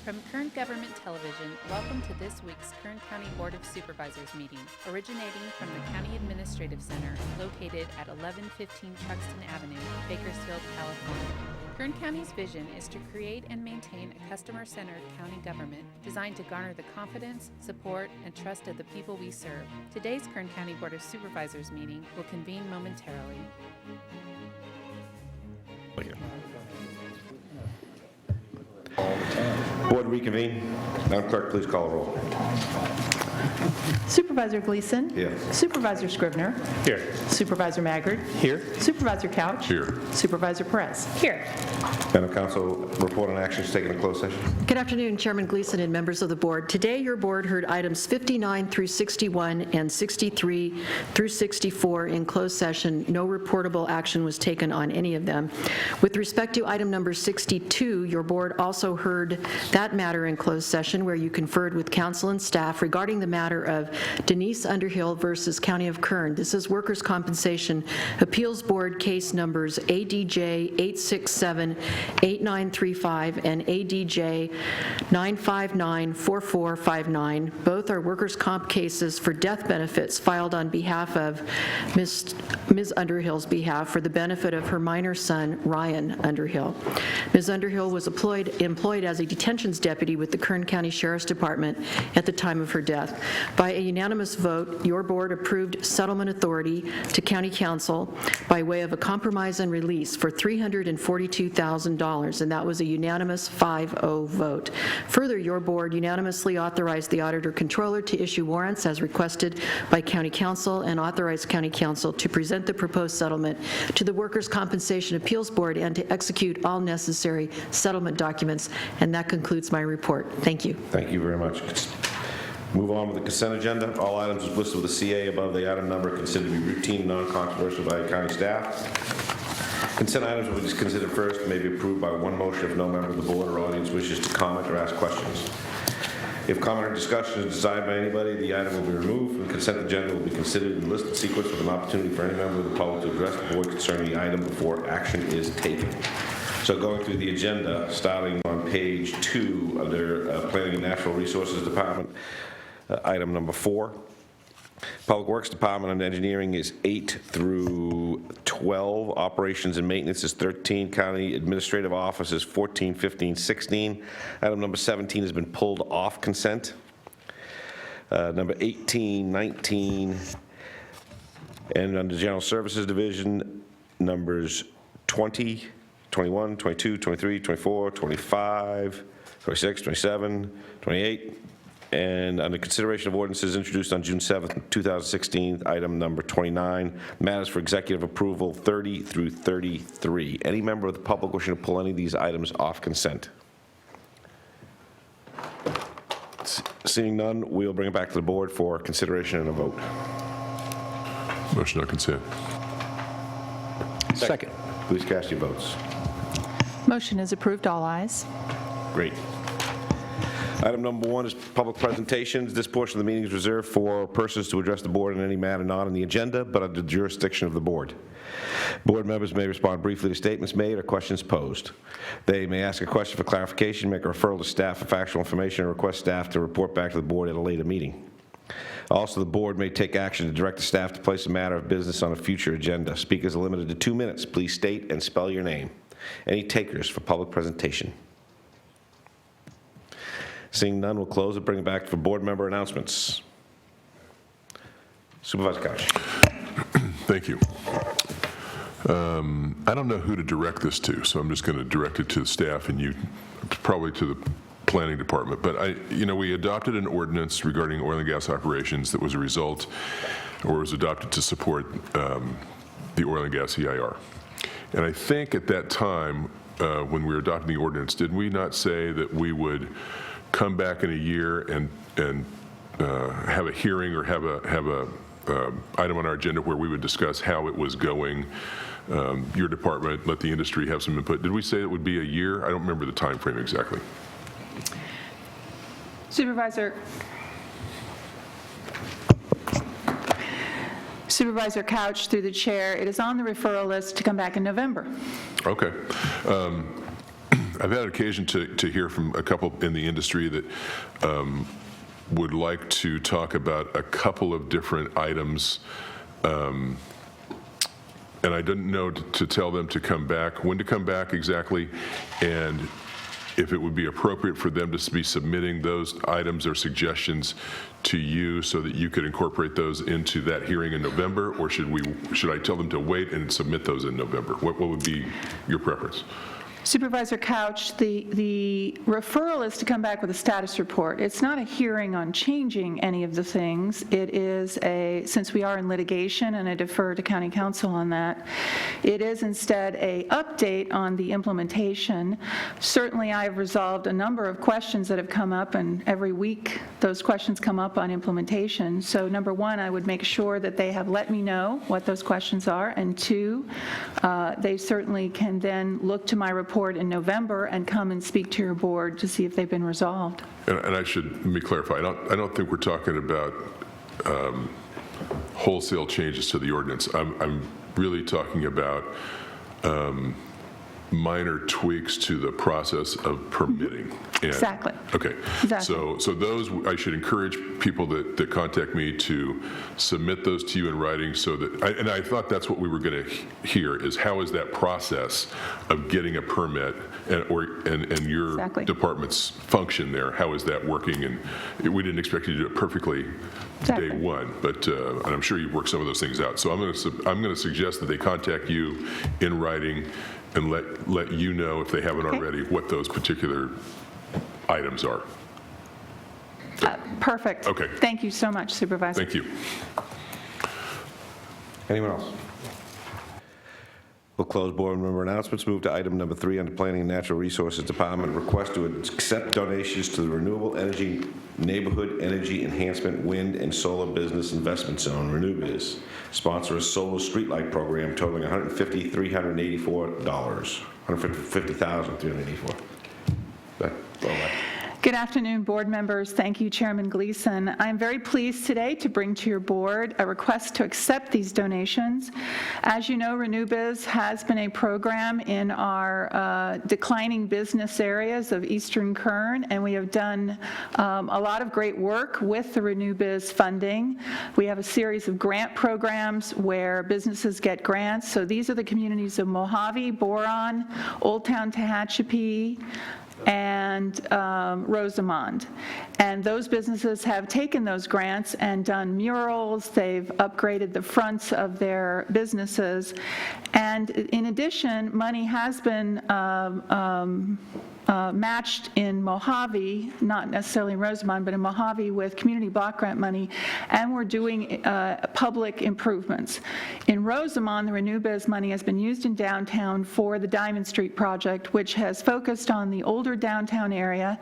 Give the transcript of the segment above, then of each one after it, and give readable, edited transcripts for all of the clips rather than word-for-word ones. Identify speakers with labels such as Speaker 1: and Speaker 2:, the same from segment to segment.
Speaker 1: From Kern Government Television, welcome to this week's Kern County Board of Supervisors meeting, originating from the County Administrative Center located at 1115 Truxton Avenue, Bakersfield, California. Kern County's vision is to create and maintain a customer-centered county government designed to garner the confidence, support, and trust of the people we serve. Today's Kern County Board of Supervisors meeting will convene momentarily.
Speaker 2: Board reconvene. Madam Clerk, please call the roll.
Speaker 3: Supervisor Gleason?
Speaker 2: Yes.
Speaker 3: Supervisor Scribner?
Speaker 2: Here.
Speaker 3: Supervisor Maggard?
Speaker 4: Here.
Speaker 3: Supervisor Couch?
Speaker 4: Here.
Speaker 3: Supervisor Perez? Here.
Speaker 2: Madam Council, report on actions taken in closed session.
Speaker 5: Good afternoon, Chairman Gleason and members of the board. Today, your board heard items 59 through 61 and 63 through 64 in closed session. No reportable action was taken on any of them. With respect to item number 62, your board also heard that matter in closed session where you conferred with council and staff regarding the matter of Denise Underhill versus County of Kern. This is Workers' Compensation Appeals Board case numbers ADJ 867 8935 and ADJ 9594459. Both are workers' comp cases for death benefits filed on behalf of Ms. Underhill's behalf for the benefit of her minor son, Ryan Underhill. Ms. Underhill was employed as a detentions deputy with the Kern County Sheriff's Department at the time of her death. By a unanimous vote, your board approved settlement authority to County Council by way of a compromise and release for $342,000, and that was a unanimous 5-0 vote. Further, your board unanimously authorized the Auditor Controller to issue warrants as requested by County Council and authorized County Council to present the proposed settlement to the Workers' Compensation Appeals Board and to execute all necessary settlement documents. And that concludes my report. Thank you.
Speaker 2: Thank you very much. Move on with the consent agenda. All items listed with the CA above the item number considered to be routine and non-controversial by county staff. Consent items will be considered first and may be approved by one motion if no member of the board or audience wishes to comment or ask questions. If comment or discussion is desired by anybody, the item will be removed from the consent agenda will be considered in listed sequence with an opportunity for any member of the public to address the board concerning the item before action is taken. So going through the agenda, starting on page 2 under Planning and Natural Resources Department, item number 4. Public Works Department and Engineering is 8 through 12. Operations and Maintenance is 13. County Administrative Office is 14, 15, 16. Item number 17 has been pulled off consent. Number 18, 19, and under General Services Division, numbers 20, 21, 22, 23, 24, 25, 26, 27, 28, and under consideration of ordinances introduced on June 7th, 2016, item number 29, matters for executive approval 30 through 33. Any member of the public wishing to pull any of these items off consent? Seeing none, we'll bring it back to the board for consideration and a vote.
Speaker 4: Motion on consent.
Speaker 6: Second.
Speaker 2: Please cast your votes.
Speaker 3: Motion is approved, all ayes.
Speaker 2: Great. Item number 1 is public presentations. This portion of the meeting is reserved for persons to address the board on any matter not on the agenda, but under the jurisdiction of the board. Board members may respond briefly to statements made or questions posed. They may ask a question for clarification, make a referral to staff for factual information, or request staff to report back to the board at a later meeting. Also, the board may take action to direct the staff to place a matter of business on a future agenda. Speakers are limited to 2 minutes. Please state and spell your name. Any takers for public presentation? Seeing none, we'll close and bring it back for board member announcements. Supervisor Couch.
Speaker 4: Thank you. I don't know who to direct this to, so I'm just going to direct it to the staff and you, probably to the planning department. But we adopted an ordinance regarding oil and gas operations that was a result, or was adopted to support the oil and gas EIR. And I think at that time, when we were adopting the ordinance, did we not say that we would come back in a year and have a hearing or have a item on our agenda where we would discuss how it was going, your department, let the industry have some input? Did we say it would be a year? I don't remember the time frame exactly.
Speaker 3: Supervisor Couch, through the chair, it is on the referral list to come back in November.
Speaker 4: Okay. I've had occasion to hear from a couple in the industry that would like to talk about a couple of different items, and I didn't know to tell them to come back, when to come back exactly, and if it would be appropriate for them to be submitting those items or suggestions to you so that you could incorporate those into that hearing in November, or should I tell them to wait and submit those in November? What would be your preference?
Speaker 3: Supervisor Couch, the referral is to come back with a status report. It's not a hearing on changing any of the things. It is since we are in litigation, and I defer to County Counsel on that, it is instead a update on the implementation. Certainly, I've resolved a number of questions that have come up, and every week those questions come up on implementation. So number one, I would make sure that they have let me know what those questions are, and two, they certainly can then look to my report in November and come and speak to your board to see if they've been resolved.
Speaker 4: And I should, let me clarify, I don't think we're talking about wholesale changes to the ordinance. I'm really talking about minor tweaks to the process of permitting. And,
Speaker 3: Exactly.
Speaker 4: Okay.
Speaker 3: Exactly.
Speaker 4: So those, I should encourage people that contact me to submit those to you in writing so that, and I thought that's what we were going to hear, is how is that process of getting a permit and your
Speaker 3: Exactly.
Speaker 4: department's function there, how is that working? And we didn't expect you to do it perfectly
Speaker 3: Exactly.
Speaker 4: day one, but and I'm sure you've worked some of those things out. So I'm going to suggest that they contact you in writing and let you know, if they haven't
Speaker 3: Okay.
Speaker 4: already, what those particular items are.
Speaker 3: Perfect.
Speaker 4: Okay.
Speaker 3: Thank you so much, Supervisor.
Speaker 4: Thank you.
Speaker 2: Anyone else? We'll close board member announcements. Move to item number 3 under Planning and Natural Resources Department. Request to accept donations to the Renewable Energy Neighborhood Energy Enhancement Wind and Solar Business Investment Zone, RenewBiz. Sponsor a solar streetlight program totaling $150,384. $150,384.
Speaker 3: Good afternoon, board members. Thank you, Chairman Gleason. I'm very pleased today to bring to your board a request to accept these donations. As you know, RenewBiz has been a program in our declining business areas of Eastern Kern, and we have done a lot of great work with the RenewBiz funding. We have a series of grant programs where businesses get grants. So these are the communities of Mojave, Boron, Old Town Tehachapi, and Rosamond. And those businesses have taken those grants and done murals. They've upgraded the fronts of their businesses. And in addition, money has been matched in Mojave, not necessarily in Rosamond, but in Mojave with community block grant money, and we're doing public improvements. In Rosamond, the RenewBiz money has been used in downtown for the Diamond Street project, which has focused on the older downtown area,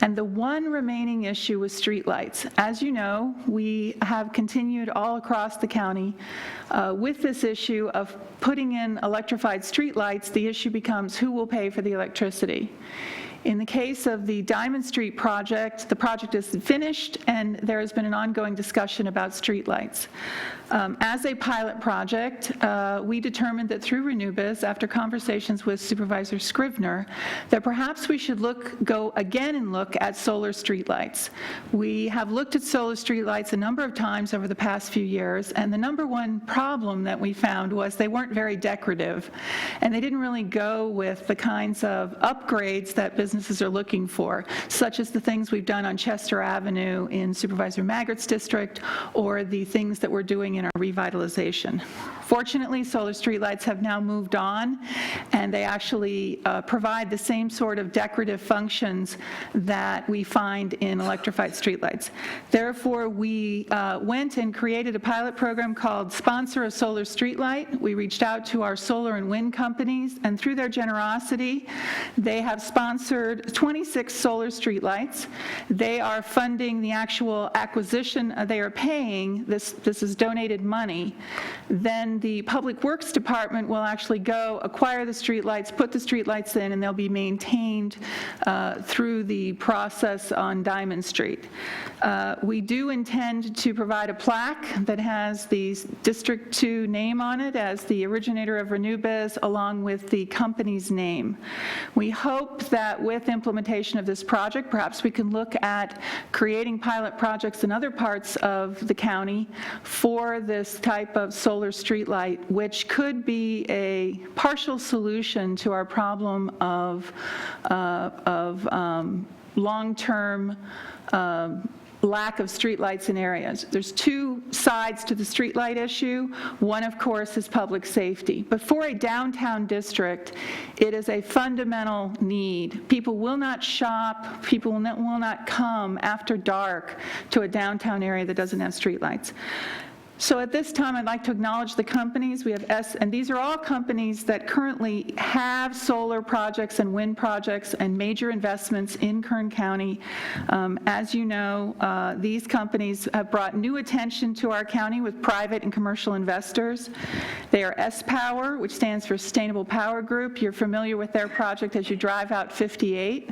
Speaker 3: and the one remaining issue was streetlights. As you know, we have continued all across the county with this issue of putting in electrified streetlights. The issue becomes who will pay for the electricity. In the case of the Diamond Street project, the project is finished, and there has been an ongoing discussion about streetlights. As a pilot project, we determined that through RenewBiz, after conversations with Supervisor Scrivener, that perhaps we should go again and look at solar streetlights. We have looked at solar streetlights a number of times over the past few years, and the number one problem that we found was they weren't very decorative, and they didn't really go with the kinds of upgrades that businesses are looking for, such as the things we've done on Chester Avenue in Supervisor Magritt's district, or the things that we're doing in our revitalization. Fortunately, solar streetlights have now moved on, and they actually provide the same sort of decorative functions that we find in electrified streetlights. Therefore, we went and created a pilot program called Sponsor a Solar Streetlight. We reached out to our solar and wind companies, and through their generosity, they have sponsored ordered 26 solar streetlights. They are funding the actual acquisition. They are paying, this is donated money. Then the Public Works Department will actually go acquire the streetlights, put the streetlights in, and they'll be maintained through the process on Diamond Street. We do intend to provide a plaque that has the District 2 name on it as the originator of RenewBiz, along with the company's name. We hope that with implementation of this project, perhaps we can look at creating pilot projects in other parts of the county for this type of solar streetlight, which could be a partial solution to our problem of long-term lack of streetlights in areas. There's two sides to the streetlight issue. One, of course, is public safety. But for a downtown district, it is a fundamental need. People will not shop, people will not come after dark to a downtown area that doesn't have streetlights. So at this time, I'd like to acknowledge the companies. We have and these are all companies that currently have solar projects and wind projects and major investments in Kern County. As you know, these companies have brought new attention to our county with private and commercial investors. They are S-Power, which stands for Sustainable Power Group. You're familiar with their project as you drive out 58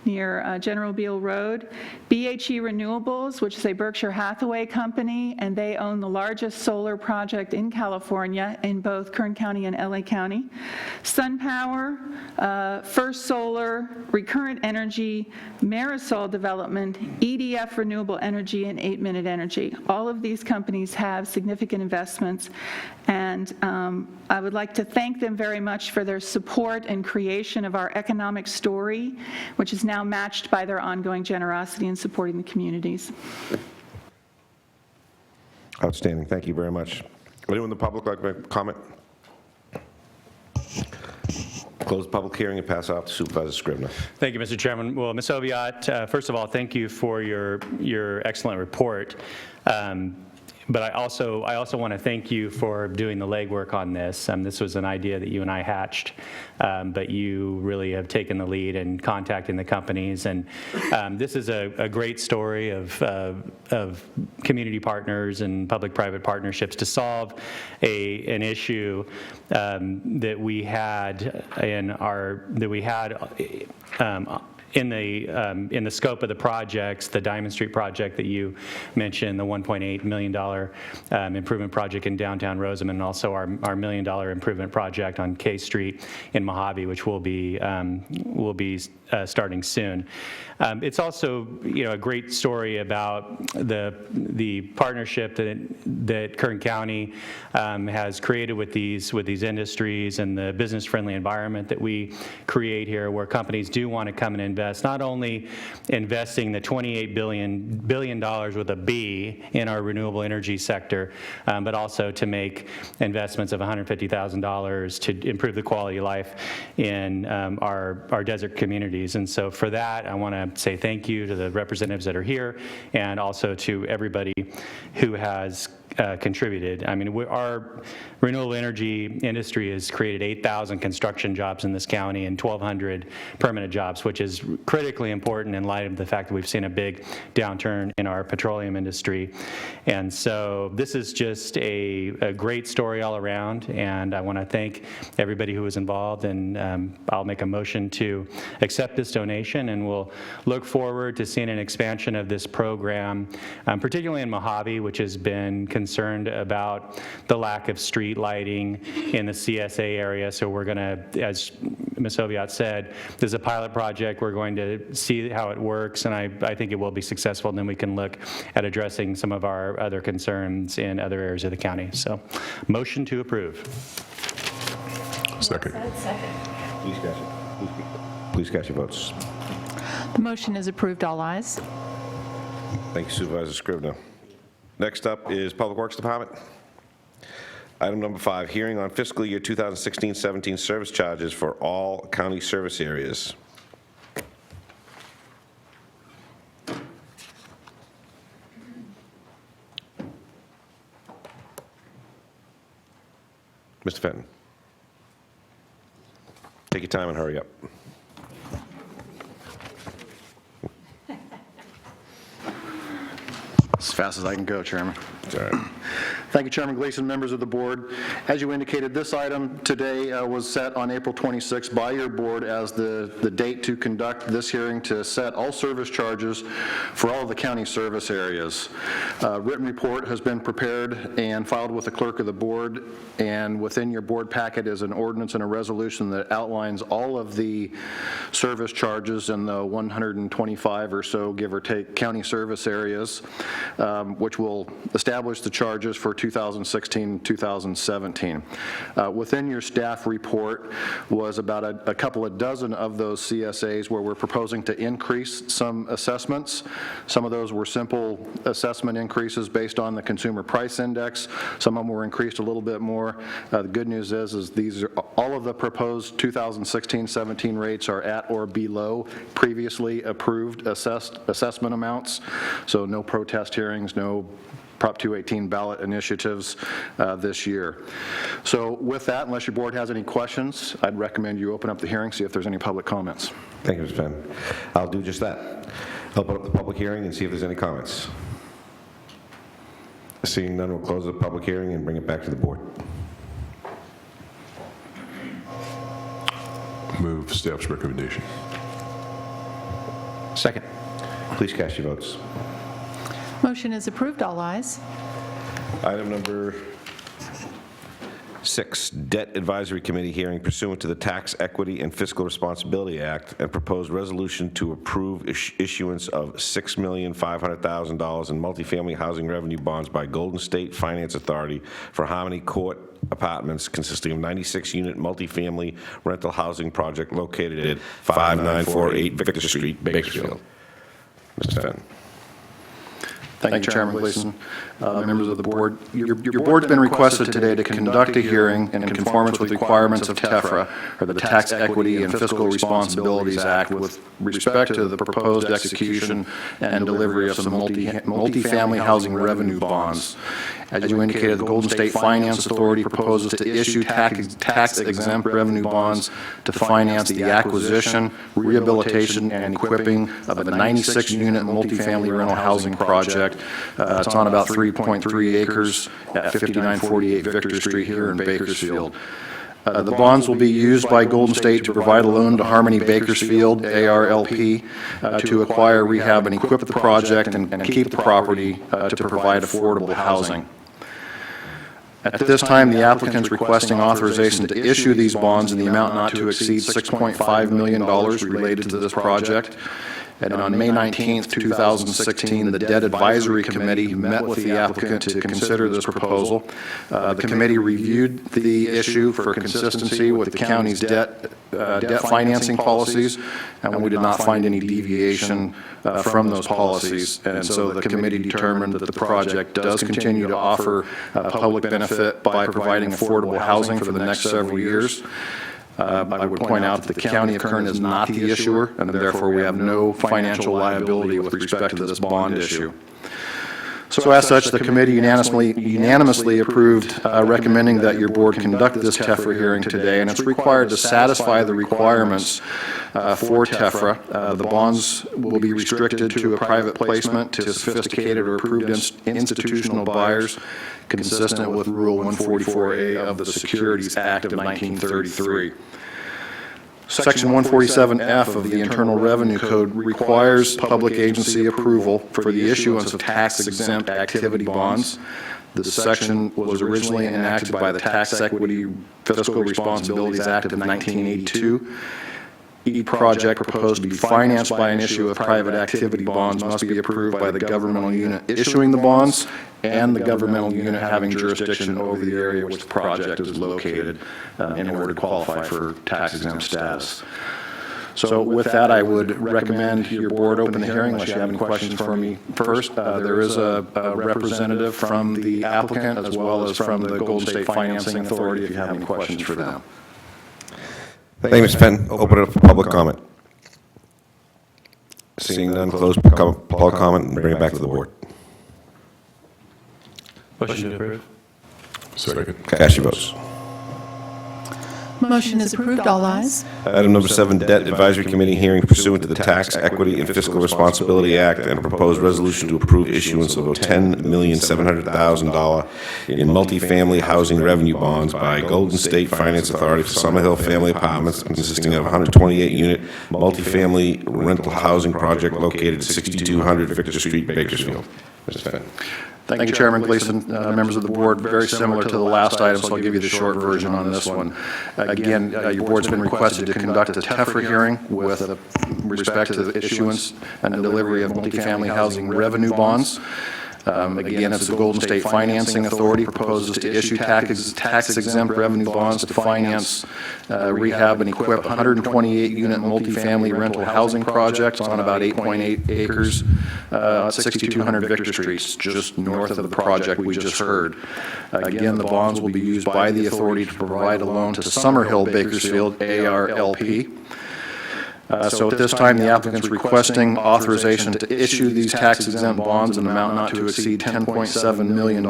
Speaker 3: near General Beale Road. BHE Renewables, which is a Berkshire Hathaway company, and they own the largest solar project in California in both Kern County and LA County. SunPower, First Solar, Recurrent Energy, Marisol Development, EDF Renewable Energy, and 8 Minute Energy. All of these companies have significant investments, and I would like to thank them very much for their support and creation of our economic story, which is now matched by their ongoing generosity in supporting the communities.
Speaker 2: Outstanding. Thank you very much. Anyone in the public like to make a comment? Close the public hearing and pass off to Supervisor Scribner.
Speaker 6: Thank you, Mr. Chairman. Well, Ms. Oviatt, first of all, thank you for your excellent report. But I also want to thank you for doing the legwork on this. This was an idea that you and I hatched, but you really have taken the lead in contacting the companies. And this is a great story of community partners and public-private partnerships to solve an issue that we had in the scope of the projects, the Diamond Street project that you mentioned, the $1.8 million improvement project in downtown Rosamond, and also our $1 million improvement project on K Street in Mojave, which will be starting soon. It's also, a great story about the partnership that Kern County has created with these industries and the business-friendly environment that we create here, where companies do want to come and invest, not only investing the $28 billion with a B in our renewable energy sector, but also to make investments of $150,000 to improve the quality of life in our desert communities. And so for that, I want to say thank you to the representatives that are here, and also to everybody who has contributed. I mean, our renewable energy industry has created 8,000 construction jobs in this county and 1,200 permanent jobs, which is critically important in light of the fact that we've seen a big downturn in our petroleum industry. And so this is just a great story all around, and I want to thank everybody who was involved, and I'll make a motion to accept this donation, and we'll look forward to seeing an expansion of this program, particularly in Mojave, which has been concerned about the lack of street lighting in the CSA area. So we're going to, as Ms. Oviatt said, there's a pilot project. We're going to see how it works, and I think it will be successful, and then we can look at addressing some of our other concerns in other areas of the county. So motion to approve.
Speaker 4: Second.
Speaker 2: Please cast your votes.
Speaker 7: The motion is approved. All ayes.
Speaker 2: Thank you, Supervisor Scribner. Next up is Public Works Department. Item number 5, hearing on fiscal year 2016-17 service charges for all county service areas. Mr. Fenton. Take your time and hurry up.
Speaker 8: As fast as I can go, Chairman.
Speaker 2: It's all right.
Speaker 8: Thank you, Chairman Gleason, members of the board. As you indicated, this item today was set on April 26th by your board as the date to conduct this hearing to set all service charges for all of the county service areas. Written report has been prepared and filed with the clerk of the board, and within your board packet is an ordinance and a resolution that outlines all of the service charges in the 125 or so, give or take, county service areas, which will establish the charges for 2016-2017. Within your staff report was about a couple of dozen of those CSAs where we're proposing to increase some assessments. Some of those were simple assessment increases based on the consumer price index. Some of them were increased a little bit more. The good news is these are all of the proposed 2016-17 rates are at or below previously approved assessment amounts. So no protest hearings, no Prop 218 ballot initiatives this year. So with that, unless your board has any questions, I'd recommend you open up the hearing, see if there's any public comments.
Speaker 2: Thank you, Mr. Penn. I'll do just that. Open up the public hearing and see if there's any comments. Seeing none, we'll close the public hearing and bring it back to the board.
Speaker 4: Move staff's recommendation.
Speaker 2: Second. Please cast your votes.
Speaker 7: Motion is approved, all ayes.
Speaker 2: Item number 6, Debt Advisory Committee hearing pursuant to the Tax Equity and Fiscal Responsibility Act and proposed resolution to approve issuance of $6,500,000 in multifamily housing revenue bonds by Golden State Finance Authority for Harmony Court Apartments consisting of 96-unit multifamily rental housing project located at 5948 Victor Street, Bakersfield. Mr. Fenn.
Speaker 8: Thank you, Chairman Gleason. Members of the board, your board's been requested today to conduct a hearing in conformance with requirements of TEFRA, or the Tax Equity and Fiscal Responsibilities Act, with respect to the proposed execution and delivery of some multifamily housing revenue bonds. As you indicated, the Golden State Finance Authority proposes to issue tax-exempt revenue bonds to finance the acquisition, rehabilitation, and equipping of a 96-unit multifamily rental housing project. It's on about 3.3 acres at 5948 Victor Street here in Bakersfield. The bonds will be used by Golden State to provide a loan to Harmony Bakersfield, ARLP, to acquire, rehab, and equip the project and keep the property to provide affordable housing. At this time, the applicant's requesting authorization to issue these bonds in the amount not to exceed $6.5 million related to this project. And on May 19th, 2016, the Debt Advisory Committee met with the applicant to consider this proposal. The committee reviewed the issue for consistency with the county's debt financing policies, and we did not find any deviation from those policies. And so the committee determined that the project does continue to offer public benefit by providing affordable housing for the next several years. I would point out that the County of Kern is not the issuer, and therefore we have no financial liability with respect to this bond issue. So as such, the committee unanimously approved recommending that your board conduct this TEFRA hearing today, and it's required to satisfy the requirements for TEFRA. The bonds will be restricted to a private placement to sophisticated or approved institutional buyers, consistent with Rule 144A of the Securities Act of 1933. Section 147F of the Internal Revenue Code requires public agency approval for the issuance of tax-exempt activity bonds. This section was originally enacted by the Tax Equity Fiscal Responsibilities Act of 1982. Each project proposed to be financed by an issue of private activity bonds must be approved by the governmental unit issuing the bonds and the governmental unit having jurisdiction over the area which the project is located in order to qualify for tax-exempt status. So with that, I would recommend your board open the hearing unless you have any questions for me first. There is a representative from the applicant as well as from the Golden State Financing Authority if you have any questions for them.
Speaker 2: Thank you, Mr. Fenn. Open it up for public comment. Seeing none, close public comment and bring it back to the board.
Speaker 6: Motion to approve.
Speaker 4: Second.
Speaker 2: Cast your votes.
Speaker 7: Motion is approved, all ayes.
Speaker 2: Item number 7, Debt Advisory Committee hearing pursuant to the Tax Equity and Fiscal Responsibility Act and proposed resolution to approve issuance of a $10,700,000 in multifamily housing revenue bonds by Golden State Finance Authority for Summerhill Family Apartments consisting of a 128-unit multifamily rental housing project located at 6200 Victor Street, Bakersfield. Mr. Fenn.
Speaker 8: Thank you, Chairman Gleason. Members of the board, very similar to the last item, so I'll give you the short version on this one. Again, your board's been requested to conduct a TEFRA hearing with respect to the issuance and delivery of multifamily housing revenue bonds. Again, it's the Golden State Financing Authority proposes to issue tax-exempt revenue bonds to finance rehab and equip 128-unit multifamily rental housing projects on about 8.8 acres at 6200 Victor Street, just north of the project we just heard. Again, the bonds will be used by the authority to provide a loan to Summerhill Bakersfield, ARLP. So at this time, the applicant's requesting authorization to issue these tax-exempt bonds in an amount not to exceed $10.7 million.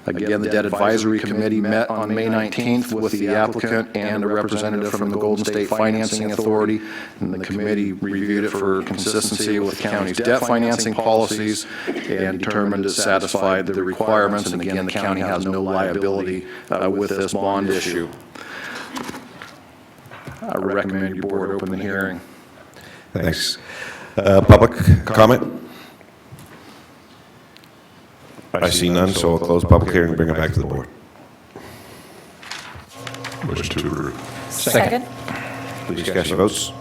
Speaker 8: Again, the Debt Advisory Committee met on May 19th with the applicant and a representative from the Golden State Financing Authority, and the committee reviewed it for consistency with the county's debt financing policies and determined it satisfied the requirements, and again, the county has no liability with this bond issue. I recommend your board open the hearing.
Speaker 2: Thanks. Public comment? I see none, so I'll close the public hearing and bring it back to the board.
Speaker 4: Motion to approve.
Speaker 7: Second.
Speaker 2: Please cast your votes.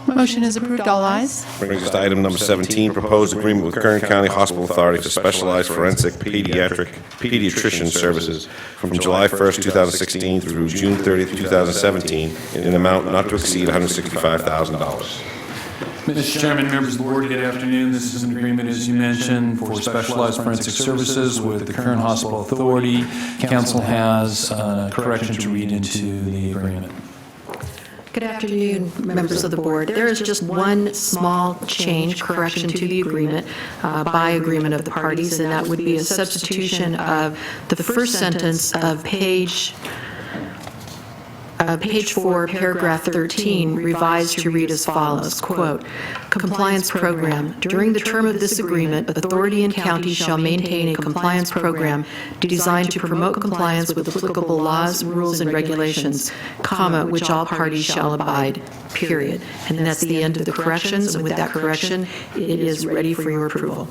Speaker 7: Motion is approved, all ayes.
Speaker 2: Brings us to item number 17, proposed agreement with Kern County Hospital Authority for specialized forensic pediatrician services from July 1st, 2016 through June 30th, 2017, in an amount not to exceed $165,000.
Speaker 9: Mr. Chairman, members of the board, good afternoon. This is an agreement, as you mentioned, for specialized forensic services with the Kern Hospital Authority. Council has a correction to read into the agreement.
Speaker 5: Good afternoon, members of the board. There is just one small change, correction to the agreement by agreement of the parties, and that would be a substitution of the first sentence of page 4, paragraph 13, revised to read as follows, quote, "Compliance program. During the term of this agreement, authority and county shall maintain a compliance program designed to promote compliance with applicable laws, rules, and regulations, comma, which all parties shall abide, period." And that's the end of the corrections, and with that correction, it is ready for your approval.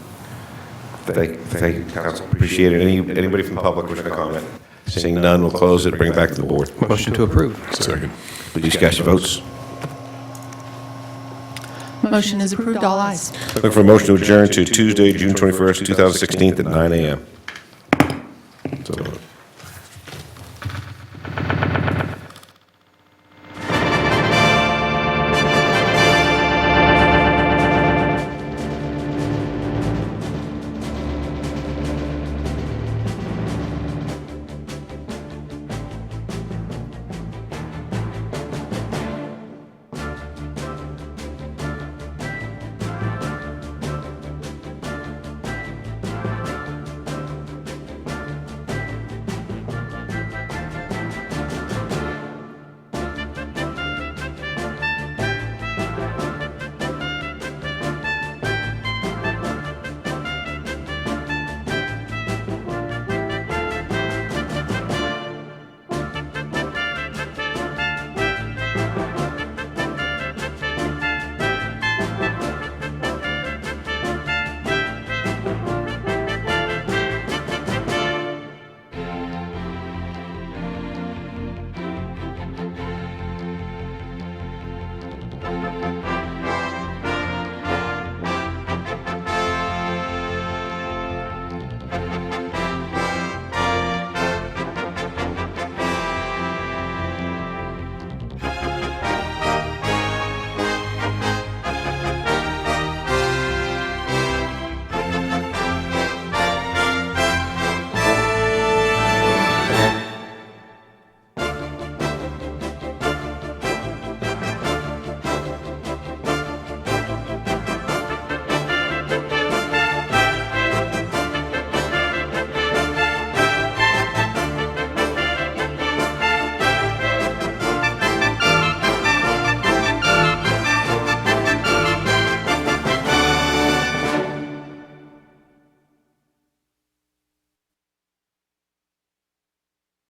Speaker 2: Thank you, Council. Appreciate it. Anybody from the public wishing to comment? Seeing none, we'll close it, bring it back to the board.
Speaker 10: Motion to approve.
Speaker 4: Second.
Speaker 2: Please cast your votes.
Speaker 7: Motion is approved, all ayes.
Speaker 2: Looking for a motion to adjourn to Tuesday, June 21st, 2016 at 9 a.m.